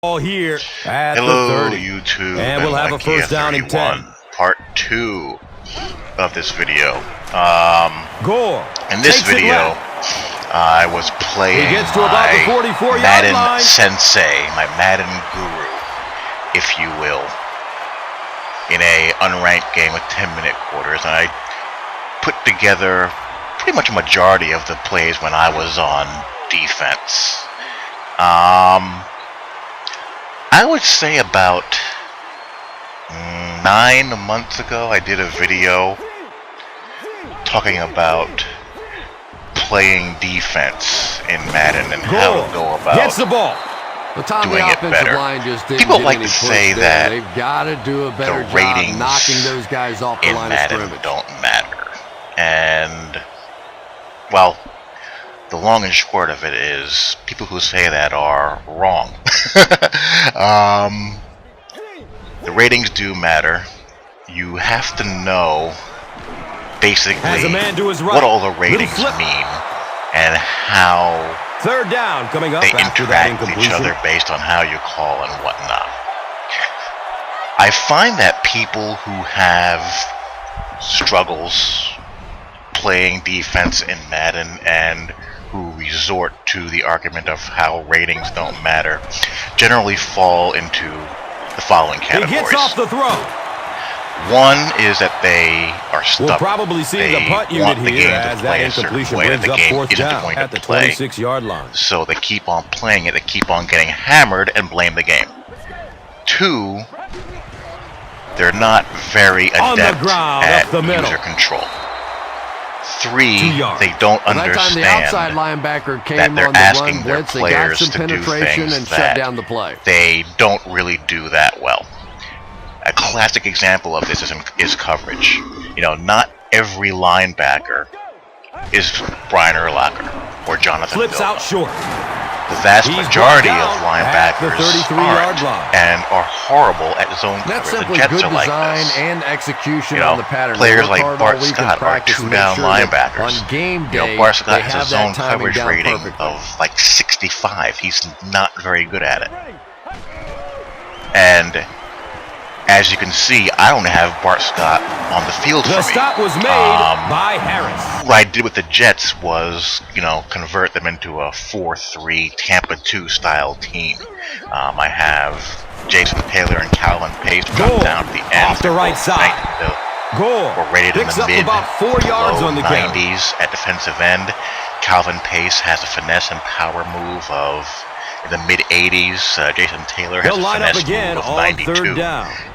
Here at Hello, the 30. YouTube, and we'll have a first down and 10. Part 2 of this video. Gore. In this video, I was playing my Madden Sensei, my Madden Guru, if you will, in a unranked game with 10-minute quarters, and I put together pretty much a majority of the plays when I was on defense. I would say about 9 months ago I did a video talking about playing defense in Madden and how to go about gets the ball. doing it better. People like to say that they've got to do a better the ratings job knocking those guys off the in line Madden of scrimmage. don't matter. And, well, the long and short of it is, people who say that are wrong. The ratings do matter. You have to know, basically, what all the ratings mean and how third down coming up they after interact with each other based on how you call and whatnot. I find that people who have struggles playing defense in Madden and who resort to the argument of how ratings don't matter generally fall into the following categories. He gets off the throw. One is that they are stuck. We'll probably see the punt unit here as that incompletion brings up fourth down at the 26-yard line. So they keep on playing it, they keep on getting hammered and blame the game. Two, they're not very adept at user control. Three, they don't understand that they're asking their players to do things that they don't really do that well. A classic example of this is coverage. You know, not every linebacker is Brian Urlacher or Jonathan Flips Vilma. out short. The vast majority of linebackers aren't and are horrible at zone coverage. The Jets are like this. And execution on the pattern. Players like Bart Scott are two-down linebackers. On game day, Bart Scott has a zone coverage rating of like 65. He's not very good at it. And as you can see, I don't have Bart Scott on the field for me. The stop was made by Harris. What I did with the Jets was, convert them into a 4-3 Tampa 2 style team. I have Jason Taylor and Calvin Pace drop down to the end. Off the right side. We're rated in the mid about 4 yards on the 90s at defensive end. Calvin Pace has a finesse and power move of in the mid-80s. Jason Taylor has a finesse move of 92.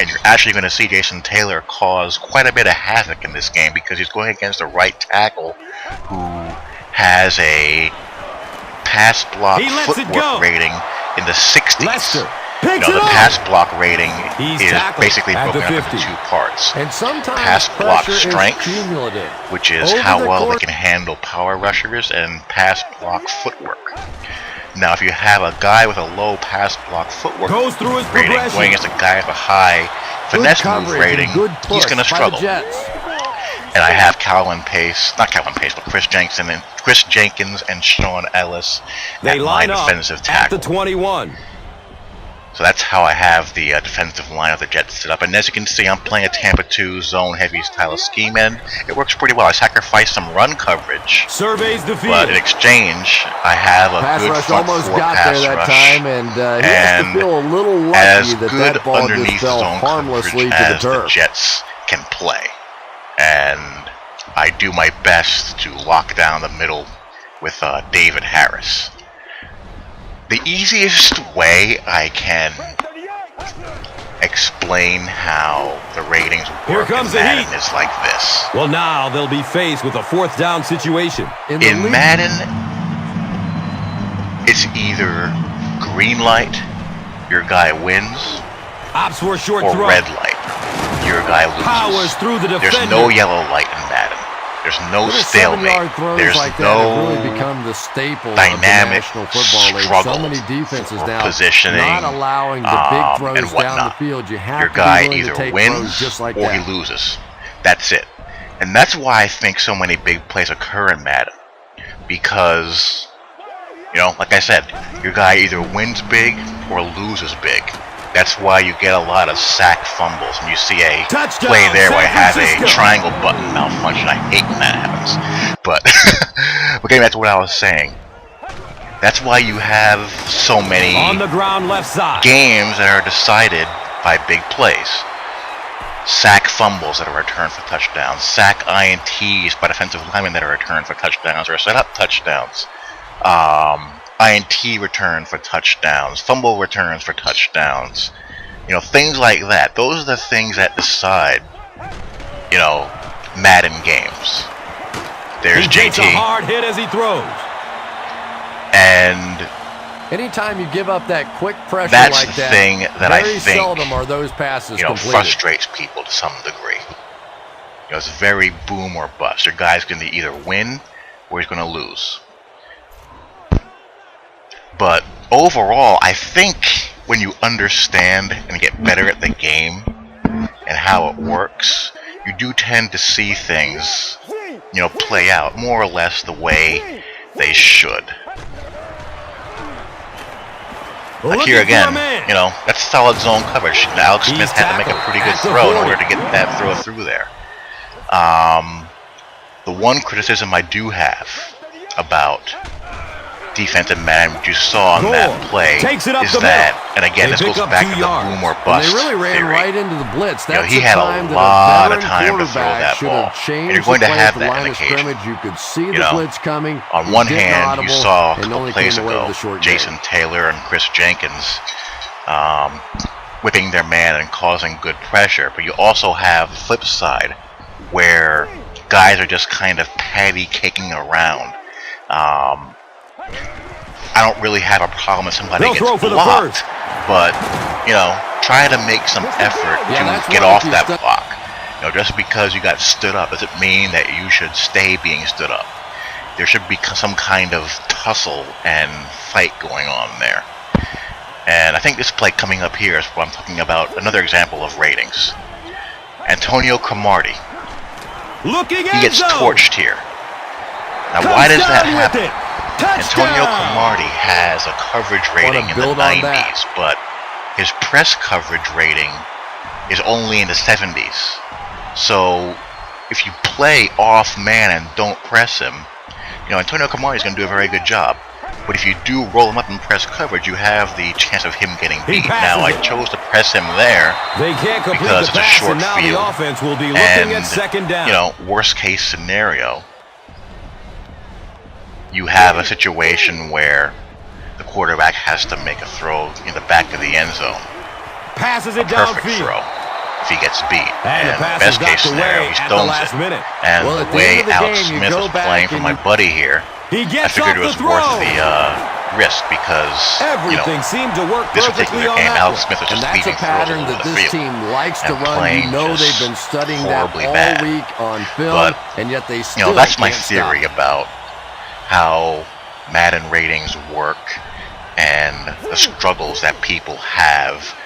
And you're actually going to see Jason Taylor cause quite a bit of havoc in this game because he's going against a right tackle who has a pass block footwork rating in the 60s. The pass block rating is basically broken up into two parts. And sometimes pass block strength, which is how well they can handle power rushers, and pass block footwork. Now, if you have a guy with a low pass block footwork rating going against a guy with a high finesse move rating, he's going to struggle. And I have Chris Jenkins and Sean Ellis at my defensive tackle. At the 21. So that's how I have the defensive line of the Jets set up. And as you can see, I'm playing a Tampa 2 zone-heavy style of scheme, and it works pretty well. I sacrificed some run coverage, but in exchange, I have a good front four pass rush, and as good underneath zone coverage as the Jets can play. And I do my best to lock down the middle with David Harris. The easiest way I can explain how the ratings work in Madden is like this. Well, now they'll be faced with a fourth down situation. In Madden, it's either green light, your guy wins, or red light, your guy loses. There's no yellow light in Madden. There's no stalemate. There's no dynamic struggle for positioning and whatnot. Your guy either wins or he loses. That's it. And that's why I think so many big plays occur in Madden. Because You know, like I said, your guy either wins big or loses big. That's why you get a lot of sack fumbles. And you see a Touchdown, play there where I have a Francisco. triangle button malfunction. I hate when that happens. But, but getting back to what I was saying, that's why you have so many On the ground, left side. games that are decided by big plays. Sack fumbles that are returned for touchdowns. Sack INTs by defensive linemen that are returned for touchdowns or set up touchdowns. INT return for touchdowns. Fumble returns for touchdowns. You know, things like that. Those are the things that decide, you know, Madden games. There's He takes a JT. hard hit as he throws. And Anytime you give up that quick pressure that's like the that, thing that I very think, seldom are those passes you know, completed. frustrates people to some degree. You know, it's very boom or bust. Your guy's going to either win or he's going to lose. But overall, I think when you understand and get better at the game and how it works, you do tend to see things, you know, play out more or less the way they should. Like here again, you know, that's solid zone coverage. Now, Alex Smith had to make a pretty good throw in order to get that throw through there. The one criticism I do have about defensive Madden, which you saw on that play, is that, and again, this goes back to the boom or bust they really ran theory. right into the blitz. You know, That's he the had time a that lot a of veteran time to throw quarterback that should ball. have changed And you're going the to play have at the that line in of occasion. scrimmage. You could see You the know, blitz coming. on He one didn't hand, audible you saw a and couple only plays came away ago with a short Jason gain. Taylor and Chris Jenkins whipping their man and causing good pressure. But you also have the flip side where guys are just kind of patty caking around. I don't really have a problem if somebody gets blocked, but, you know, try to make some effort to get off that block. You know, just because you got stood up doesn't mean that you should stay being stood up. There should be some kind of tussle and fight going on there. And I think this play coming up here is what I'm talking about, another example of ratings. Antonio Cromartie. He gets torched here. Now, why does that happen? Antonio Cromartie has a coverage rating in the 90s, but his press coverage rating is only in the 70s. So if you play off man and don't press him, you know, Antonio Cromartie is going to do a very good job. But if you do roll him up in press coverage, you have the chance of him getting beat. Now, I chose to press him there because it's a short field. And, you know, worst case scenario, you have a situation where the quarterback has to make a throw in the back of the end zone. Passes it Perfect throw if he gets beat. And best case scenario, he stones it. And the way Alex Smith was playing for my buddy here, I figured it was worth the risk because, you know, this particular game, Alex Smith was just leaving throws all over the field. And playing just horribly bad. But, you know, that's my theory about how Madden ratings work and the struggles that people have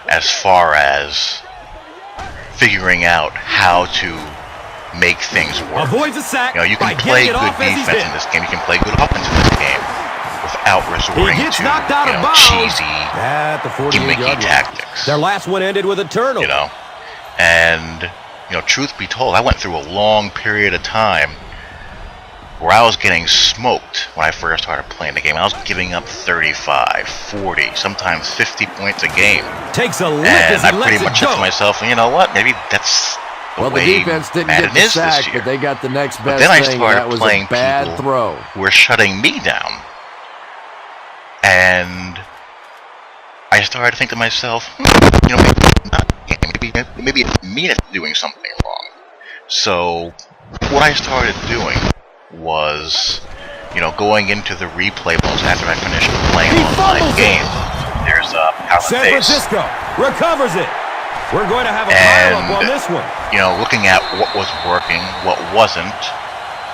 as far as figuring out how to make things work. You know, you can play good defense in this game, you can play good offense in this game without resorting to, you know, cheesy, gimmicky tactics. Their last one ended with a turnover. You know, and, you know, truth be told, I went through a long period of time where I was getting smoked when I first started playing the game. I was giving up 35, 40, sometimes 50 points a game. And I pretty much said to myself, you know what, maybe that's the way Madden is this year. But they got the next best but then I thing, started and that playing was a bad people throw. who were shutting me down. And I started to think to myself, you know, maybe it's me that's doing something wrong. So what I started doing was, you know, going into the replay balls after I finished playing an online game. There's a San Francisco recovers it. We're going to have a pile-up on this one. You know, looking at what was working, what wasn't,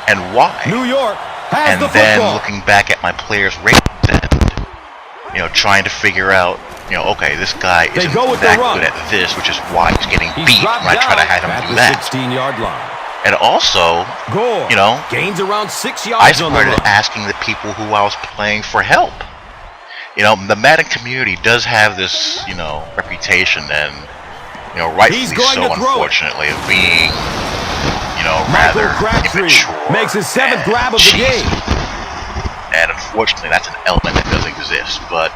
and why. New York has and the then football. Looking back at my players' ratings and, you know, trying to figure out, you know, okay, this guy isn't that good at this, which is why he's getting beat when I try to have him do that. 16-yard line. And also, Gore you know, gains around 6 I yards on the started run. asking the people who I was playing for help. You know, the Madden community does have this, you know, reputation, and, you know, rightfully so, unfortunately, of being, you know, rather immature makes his 7th grab of the cheesy. game. And unfortunately, that's an element that does exist. But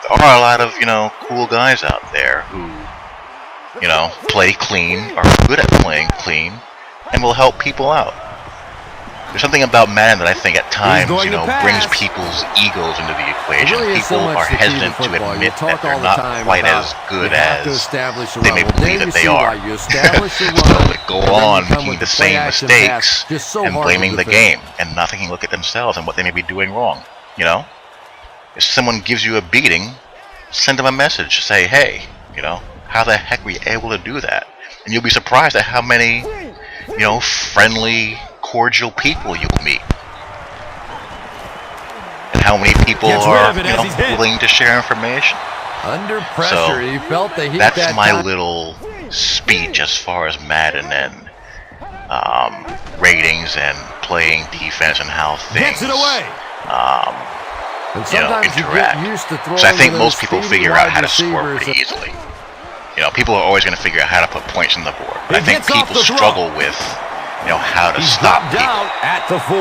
there are a lot of, you know, cool guys out there who, you know, play clean, are good at playing clean, and will help people out. There's something about Madden that I think at times, you know, brings people's egos into the equation. People are hesitant to admit that they're not quite as good as they may believe that they are. So they go on making the same mistakes and blaming the game and not taking a look at themselves and what they may be doing wrong. You know, if someone gives you a beating, send them a message. Say, hey, you know, how the heck were you able to do that? And you'll be surprised at how many, you know, friendly, cordial people you'll meet, and how many people are, you know, willing to share information. Under pressure, he felt the heat. That's my little speech as far as Madden and ratings and playing defense and how things you know, interact. So I think most people figure out how to score pretty easily. You know, people are always going to figure out how to put points on the board. But I think people struggle with, you know, how to stop people. At the 4.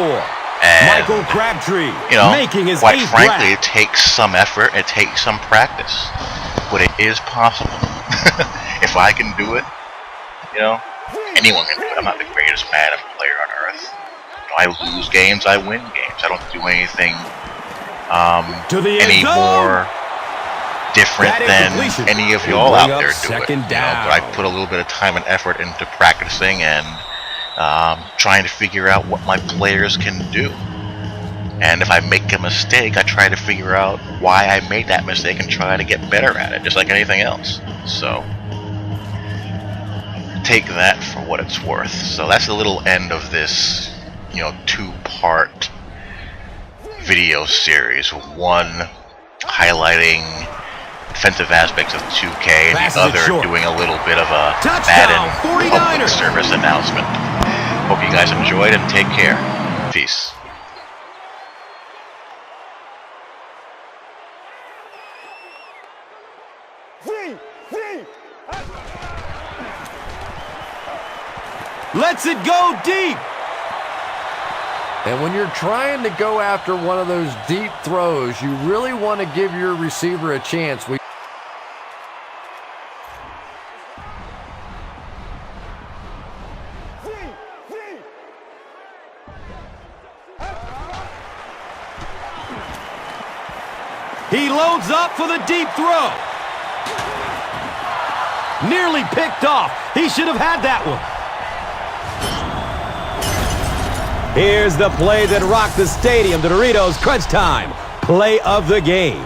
And, Michael Crabtree, you know, making his quite frankly, it takes some effort, it takes some practice, but it is possible. If I can do it, you know, anyone can do it. I'm not the greatest Madden player on earth. You know, I lose games, I win games. I don't do anything any more different than any of y'all out there do it. You know, but I put a little bit of time and effort into practicing and trying to figure out what my players can do. And if I make a mistake, I try to figure out why I made that mistake and try to get better at it, just like anything else. So take that for what it's worth. So that's the little end of this, you know, 2-part video series. One highlighting defensive aspects of 2K, and the other doing a little bit of a Madden public service announcement. Hope you guys enjoyed, and take care. Peace. Lets it go deep. And when you're trying to go after one of those deep throws, you really want to give your receiver a chance. He loads up for the deep throw. Nearly picked off. He should have had that one. Here's the play that rocked the stadium. The Doritos crunch time. Play of the game.